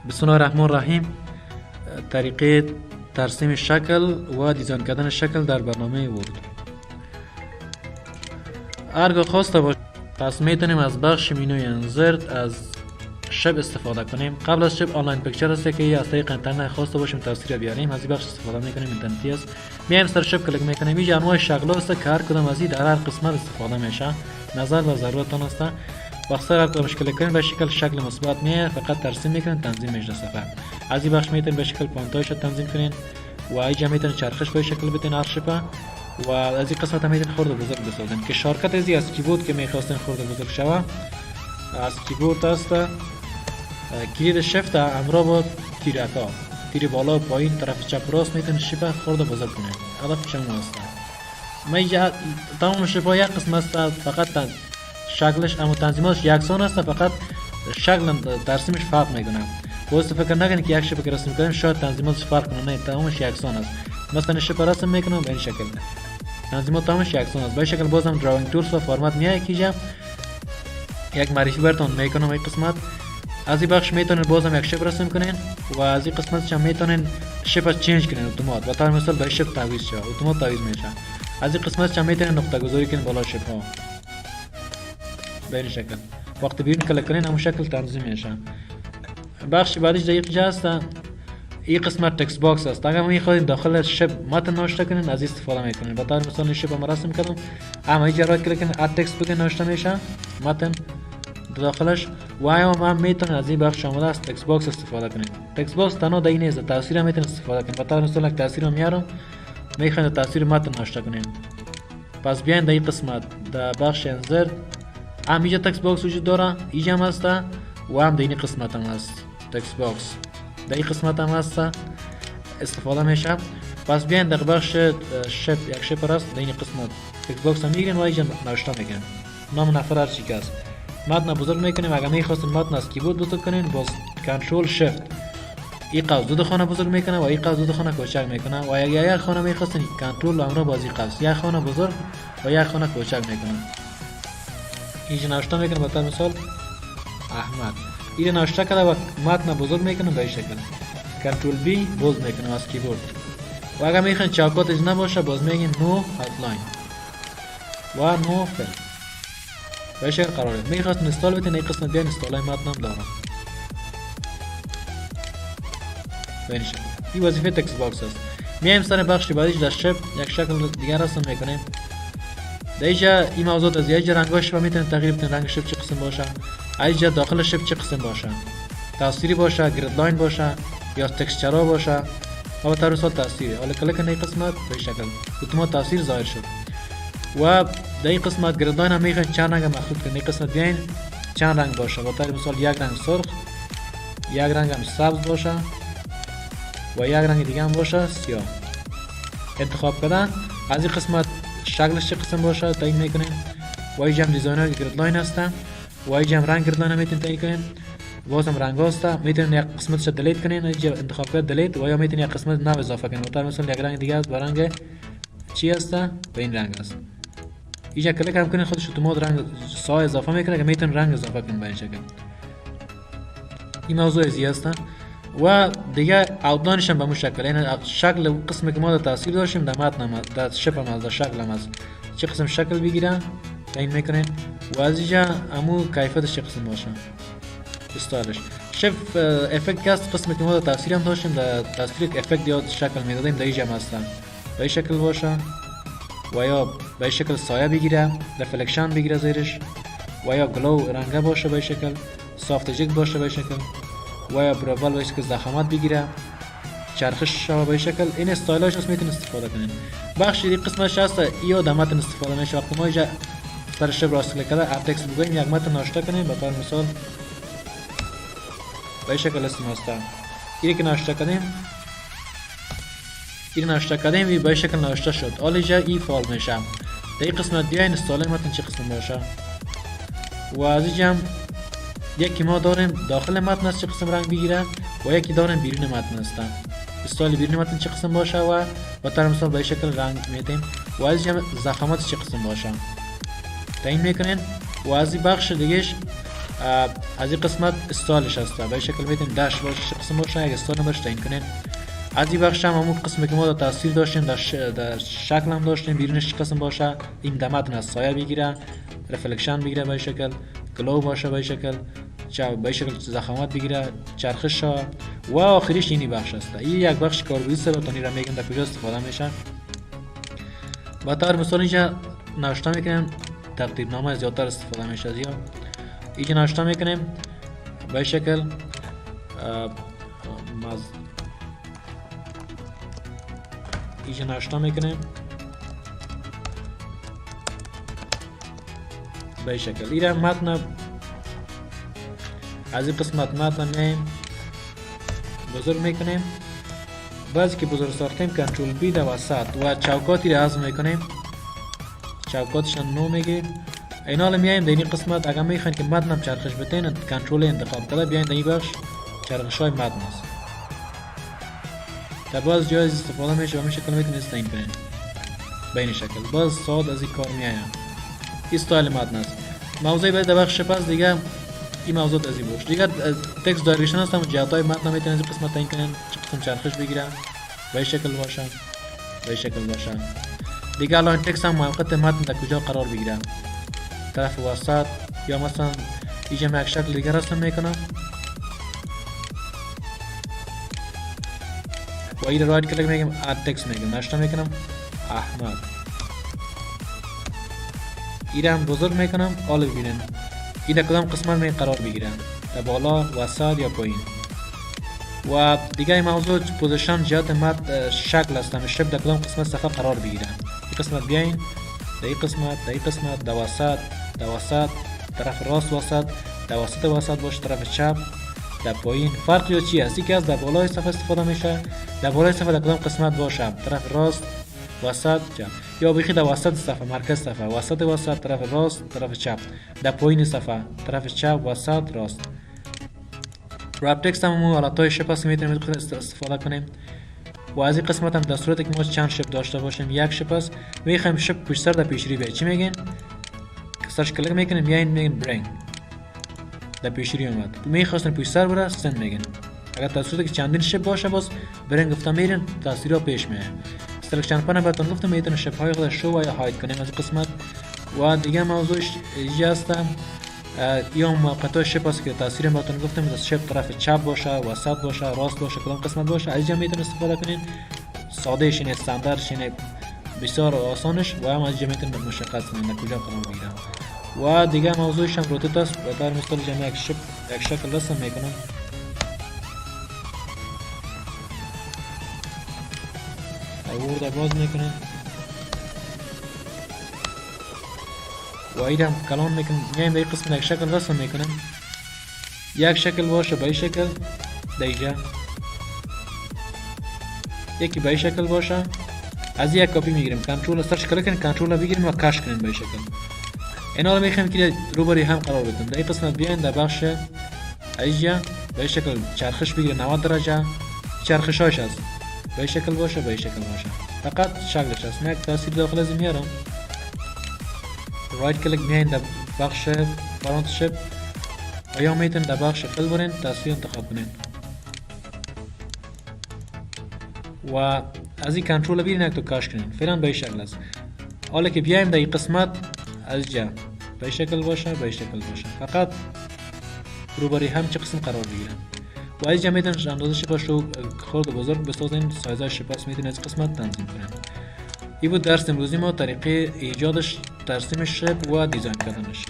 بسم الله الرحمن الرحیم. طریقه ترسیم شکل و دیزاین کردن شکل در برنامه ورد. هرگاه خواسته باشه پس میتونیم از بخش منوی انزرت از شب استفاده کنیم. قبل از شب آنلاین پیکچر است که از طریق اینترنت خواسته باشیم تصویر بیاریم، از این بخش استفاده میکنیم. اینترنتی است، میایم سر شب کلیک میکنیم. اینجا انواع شکل است که هر کدام از این در هر قسمت استفاده میشه، نظر و ضرورتتان است. وقتی هر کدامش کلیک کنید به شکل مثبت میاد، فقط ترسیم میکنید، تنظیم میشه صفحه. از این بخش میتونید به شکل پانتایش تنظیم کنید و اینجا میتونید چرخش به شکل بدین هر شب و از این قسمت میتونید خرد و بزرگ بسازید. که شارکت از کیبورد که میخواستین خرد و بزرگ شوه از کیبورد است. کلید شفت همراه با تیر بالا و پایین طرف چپ راست میتونید شیپ خرد و بزرگ کنید. هدف شما است. ما اینجا تمام شیپ‌ها یک قسم است، فقط شکلش اما تنظیماتش یکسان است، فقط شکل ترسیمش فرق میکنه. باید فکر نکنید که یک شیپ که رسم میکنیم شاید تنظیماتش فرق کنه، نه، تمامش یکسان است. مثلا شیپ رسم میکنم به این شکل، تنظیمات تمامش یکسان است. به شکل بازم دراینگ تولز و فرمت میاد که یک معرفی براتون میکنم. این قسمت از این بخش میتونید بازم یک شیپ رسم کنین و از این قسمتش هم میتونید شیپ چنج کنین اتومات. و تا مثلا به شیپ تعویض شه، اتومات تعویض میشه. از این قسمتش هم میتونید نقطه گذاری کنین بالا شیپ ها به این شکل. وقتی بیرون کلیک کنین همون شکل تنظیم میشه. بخش بعدیش دقیق است. این قسمت تکست باکس است. اگر میخواهید داخل شیپ متن نوشته کنین از این استفاده میکنین. به طور مثال شیپ ما رسم کردم، اما اینجا رایت کلیک کنین اد تکست بگین نوشته میشه متن داخلش. و هم میتونید از این بخش آمده است تکست باکس استفاده کنید. تکست باکس تنها در این نیست، تاثیر هم میتونید استفاده کنید. به طور مثال یک تاثیر میارم، میخواهید تاثیر متن نوشته کنین. پس بیاین در این قسمت در بخش انزرت هم اینجا تکست باکس وجود داره، اینجا هم هست و هم در این قسمت هم هست تکست باکس، در این قسمت هم هست استفاده میشه. پس بیاین در بخش شیپ یک شیپ است، در این قسمت تکست باکس هم میگیرین و اینجا نوشته میکنین نام نفر هر چی که است. متن بزرگ میکنیم. اگر میخواستین متن از کیبورد بزرگ کنین باز کنترل شیفت این قوس دو خانه بزرگ میکنه و این قوس دو خانه کوچک میکنه. و اگر یک خانه میخواستین کنترل همراه با این قوس یک خانه بزرگ و یک خانه کوچک میکنه. اینجا نوشته میکنه به طور مثال احمد. این نوشته کرده و متن بزرگ میکنه به این شکل. کنترل بی باز میکنه از کیبورد. و اگر میخواین چوکاتش نباشه باز میگین نو آوتلاین و نو فیل به شکل قراره. میخواستین اینستال بدین، این قسمت بیاین اینستال متن هم دارم به این شکل. این وظیفه تکست باکس است. میایم سر بخش بعدیش در شیپ یک شکل دیگر رسم میکنیم. در اینجا این موضوعات از اینجا رنگاش و میتونید تغییر بدین رنگ شیپ چه قسم باشه، اینجا داخل شیپ چه قسم باشه، تاثیری باشه، گرید لاین باشه یا تکسچرها باشه و به طور مثال تاثیری. حالا کلیک کنید قسمت به شکل اتومات تاثیر ظاهر شد. و در این قسمت گرید لاین هم میخواین چند رنگ مخلوط کنید. این قسمت بیاین چند رنگ باشه، به طور مثال یک رنگ سرخ، یک رنگ هم سبز باشه و یک رنگ دیگه هم باشه سیاه. انتخاب کردن از این قسمت شکلش چه قسم باشه تعیین میکنین. و اینجا هم دیزاینر گرید لاین هستن و اینجا هم رنگ گرید لاین میتونید تعیین کنین. بازم رنگ هست، میتونید یک قسمتش دلیت کنین. اینجا انتخاب کنید دلیت و یا میتونید یک قسمت نو اضافه کنین. مثلا مثلا یک رنگ دیگه است با رنگ چی هست؟ به این رنگ است. اینجا کلیک هم کنین خودش اتومات رنگ سایه اضافه میکنه که میتونید رنگ اضافه کنین به این شکل. این موضوع ازی هست و دیگه اوتلاینش هم به مو شکل. این شکل قسمی که ما در تاثیر داشتیم در متن در شیپ هم در شکل هم از چه قسم شکل بگیرن تعیین میکنین و از اینجا همو کیفیتش چه قسم باشه استایلش. شیپ افکت است قسمی که ما در تاثیر هم داشتیم، در تصویر افکت یا شکل میدادیم در اینجا هم هستن به این شکل باشه و یا به این شکل سایه بگیره، رفلکشن بگیره زیرش و یا گلو رنگه باشه به این شکل، سافت جک باشه به این شکل و یا پروفایل به این شکل زخامت بگیره، چرخش شوه به این شکل. این استایلاش هست میتونید استفاده کنین. بخش دیگه قسمتش هست یا در متن استفاده میشه. وقتی ما اینجا سر شیپ راست کلیک کرده اد تکست بگوییم یک متن نوشته کنیم به طور مثال به این شکل اسم هست. اینی که نوشته کردیم این نوشته کردیم به این شکل نوشته شد. حالا اینجا این فعال میشه. در این قسمت بیاین استایل متن چه قسم باشه و از اینجا هم یکی ما داریم داخل متن است چه قسم رنگ بگیره و یکی داریم بیرون متن است استایل بیرون متن چه قسم باشه و به طور مثال به این شکل رنگ میدیم و از اینجا زخامت چه قسم باشه تعیین میکنین. و از این بخش دیگهش از این قسمت استایلش هست. به این شکل میتونید داش باشه چه قسم باشه، اگه استایل نباشه تعیین کنین. از این بخش هم همون قسمی که ما تاثیر داشتیم در شکل هم داشتیم، بیرونش چه قسم باشه، این دمتون از سایه بگیره، رفلکشن بگیره، به این شکل گلو باشه، به این شکل به این شکل ضخامت بگیره، چرخش ها و آخریش اینی بخش است. این یک بخش کاربردی است. بتونی را میگم در کجا استفاده میشه. با طور مثال اینجا نوشته میکنیم، ترتیب نامه زیادتر استفاده میشه از اینجا نوشته میکنیم به این شکل اینجا نوشته میکنیم به این شکل. ایره متن از این قسمت متن میایم بزرگ میکنیم. بعضی که بزرگ ساختیم کنترل بی در وسط و چوکاتی را حذف میکنیم، چوکاتش نو میگیم. اینا رو میایم در این قسمت اگر میخواین که متنم چرخش بتین کنترل انتخاب کرده بیاین در این بخش چرخش های متن است. در باز جای استفاده میشه و همین شکل میتونید استعین کنین به این شکل. باز ساعت از این کار میایم. این استایل متن است. موضوعی باید در بخش پس دیگه این موضوع از این باشه. دیگه تکست دایرکشن هست، هم جهت های متن میتونید از این قسمت تعیین کنین چه قسم چرخش بگیره، به این شکل باشه، به این شکل باشه. دیگه الان تکست هم موقت متن در کجا قرار بگیره، طرف وسط یا مثلا اینجا یک شکل دیگه رسم میکنم و این رایت کلیک میگم اد تکست میگم نشته میکنم احمد. این هم بزرگ میکنم حالا ببینن این در کدام قسمت می قرار بگیرن، در بالا، وسط یا پایین. و دیگه این موضوع پوزیشن جهت متن شکل است، شب در کدام قسمت صفحه قرار بگیرن. این قسمت بیاین در این قسمت، در این قسمت، در وسط، در وسط، طرف راست وسط، در وسط وسط باشه، طرف چپ، در پایین. فرق یا چی است؟ یکی از در بالای صفحه استفاده میشه، در بالای صفحه در کدام قسمت باشه، طرف راست، وسط، چپ، یا بخی در وسط صفحه، مرکز صفحه، وسط، طرف راست، طرف چپ، در پایین صفحه، طرف چپ، وسط، راست. رپ تکست هم حالتهای شپ هست که میتونیم استفاده کنیم. و از این قسمت هم در صورتی که ما چند شپ داشته باشیم، یک شپ هست میخوایم شپ پشت سر در پیشری بیاید، چی میگین؟ سرچ کلیک میکنیم بیاین میگین برینگ در پیشری اومد. میخواستن پشت سر بره سند میگین. اگر در صورتی که چندین شپ باشه باز برینگ گفته میرین تاثیرها پیش میاد. سلکشن پنل براتون گفتم میتونه شپ های خود شو و یا هاید کنیم از قسمت. و دیگه موضوعش اینجا هستم یا موقعیت شپ هست که تاثیر براتون گفتم از شپ طرف چپ باشه، وسط باشه، راست باشه، کدام قسمت باشه از اینجا میتونید استفاده کنین. ساده شین، استاندارد شین، بسیار آسانش و هم از اینجا میتونید مشخص کنین کجا قرار بگیرم. و دیگه موضوعش هم روتیت است. به طور مثال جمع یک شکل رسم میکنم. وورد باز میکنم و ایرم کلان میکنم. میایم به این قسم یک شکل رسم میکنم. یک شکل باشه به این شکل دیگه، یکی به این شکل باشه. از یک کپی میگیریم، کنترل سرچ کلیک کنیم، کنترل بگیریم و کش کنیم به این شکل. اینا رو میخوایم که روبروی هم قرار بدیم. در این قسمت بیاین در بخش اینجا به این شکل چرخش بگیره 90 درجه. چرخشاش هست به این شکل باشه، به این شکل باشه، فقط شکلش هست. من یک تاثیر داخل از میارم. رایت کلیک میاین در بخش فرانت شپ و یا میتونید در بخش فیل برین تصویر انتخاب کنین و از این کنترل بگیرین یک تو کاش کنین. فعلا به این شکل است. حالا که بیایم در این قسمت از جا به این شکل باشه، به این شکل باشه، فقط روبروی هم چه قسم قرار بگیرن. و از جا میتونید اندازه شپاش رو خرد و بزرگ بسازین، سایزهای شپاش میتونید از قسمت تنظیم کنین. این بود درس امروزی ما، طریقه ایجادش، ترسیم شپ و دیزاین کردنش.